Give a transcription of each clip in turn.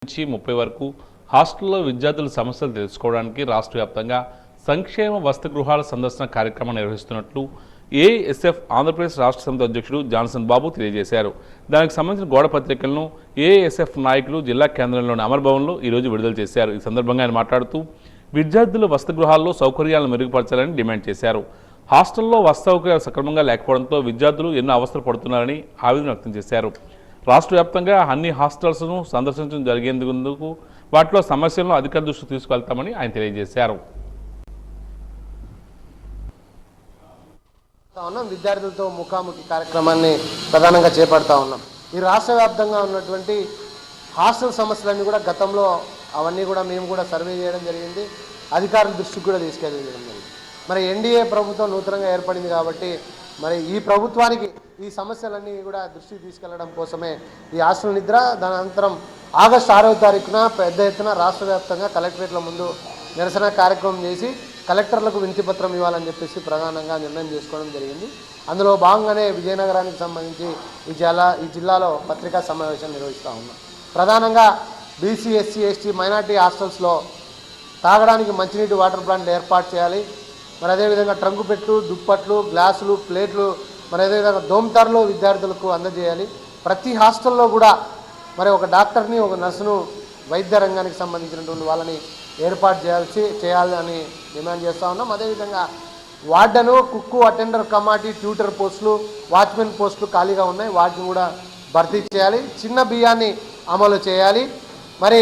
నుంచి 30 వరకు హాస్టల్లో విద్యార్థుల సమస్యలు తెలుసుకోవడానికి రాష్ట్ర వ్యాప్తంగా సంక్షేమ వసతి గృహాల సందర్శన కార్యక్రమం నిర్వహిస్తున్నట్లు ఏఎస్ఎఫ్ ఆంధ్రప్రదేశ్ రాష్ట్ర సమితి అధ్యక్షుడు జాన్సన్ బాబు తెలియజేశారు. దానికి సంబంధించిన గోడ పత్రికలను ఏఎస్ఎఫ్ నాయకులు జిల్లా కేంద్రంలోని అమర్ భవన్లో ఈరోజు విడుదల చేశారు. ఈ సందర్భంగా ఆయన మాట్లాడుతూ విద్యార్థులు వసతి గృహాల్లో సౌకర్యాలను మెరుగుపరచాలని డిమాండ్ చేశారు. హాస్టల్లో వసతి సౌకర్యాలు సక్రమంగా లేకపోవడంతో విద్యార్థులు ఎన్నో అవస్థలు పడుతున్నారని ఆవేదన వ్యక్తం చేశారు. రాష్ట్ర వ్యాప్తంగా అన్ని హాస్టల్స్ను సందర్శించడం జరిగేందుకు వాటిలో సమస్యలను అధికార దృష్టికి తీసుకువెళ్తామని ఆయన తెలియజేశారు. విద్యార్థులతో ముఖాముఖి కార్యక్రమాన్ని ప్రధానంగా చేపడతా ఉన్నాం. ఈ రాష్ట్ర వ్యాప్తంగా ఉన్నటువంటి హాస్టల్ సమస్యలన్నీ కూడా గతంలో అవన్నీ కూడా మేము కూడా సర్వే చేయడం జరిగింది, అధికారుల దృష్టికి కూడా తీసుకెళ్ళడం జరిగింది. మరి ఎన్డీఏ ప్రభుత్వం నూతనంగా ఏర్పడింది కాబట్టి మరి ఈ ప్రభుత్వానికి ఈ సమస్యలన్నీ కూడా దృష్టికి తీసుకెళ్లడం కోసమే ఈ హాస్టల్ నిద్ర, దాని అనంతరం ఆగస్టు 6వ తారీఖున పెద్ద ఎత్తున రాష్ట్ర వ్యాప్తంగా కలెక్టరేట్ల ముందు నిరసన కార్యక్రమం చేసి కలెక్టర్లకు వినతిపత్రం ఇవ్వాలని చెప్పేసి ప్రధానంగా నిర్ణయం చేసుకోవడం జరిగింది. అందులో భాగంగానే విజయనగరానికి సంబంధించి ఈ జిల్లాలో పత్రికా సమావేశం నిర్వహిస్తూ ఉన్నాం. ప్రధానంగా బీసీ, ఎస్సీ, ఎస్టీ, మైనార్టీ హాస్టల్స్లో తాగడానికి మంచినీటి వాటర్ ప్లాంట్లు ఏర్పాటు చేయాలి. మరి అదేవిధంగా ట్రంకు పెట్లు, దుప్పట్లు, గ్లాసులు, ప్లేట్లు, మరి అదేవిధంగా దోమతెరలు విద్యార్థులకు అందజేయాలి. ప్రతి హాస్టల్లో కూడా మరి ఒక డాక్టర్ని, ఒక నర్సును, వైద్య రంగానికి సంబంధించినటువంటి వాళ్ళని ఏర్పాటు చేయాలి అని డిమాండ్ చేస్తూ ఉన్నాం. అదేవిధంగా వార్డెను, కుక్కు, అటెండర్, కమాటీ, ట్యూటర్ పోస్టులు, వాచ్మెన్ పోస్టులు ఖాళీగా ఉన్నాయి, వాటిని కూడా భర్తీ చేయాలి. చిన్న బియ్యాన్ని అమలు చేయాలి. మరి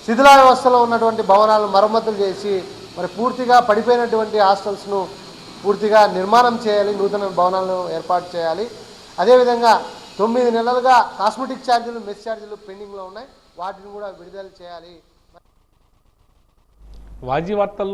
శిథిల వ్యవస్థలో ఉన్నటువంటి భవనాలను మరమ్మతులు చేసి మరి పూర్తిగా పడిపోయినటువంటి హాస్టల్స్ను పూర్తిగా నిర్మాణం చేయాలి, నూతన భవనాలను ఏర్పాటు చేయాలి. అదేవిధంగా 9 నెలలుగా కాస్మెటిక్ ఛార్జీలు, మెస్ ఛార్జీలు పెండింగ్లో ఉన్నాయి, వాటిని కూడా విడుదల చేయాలి. వాజీ వార్తల్లో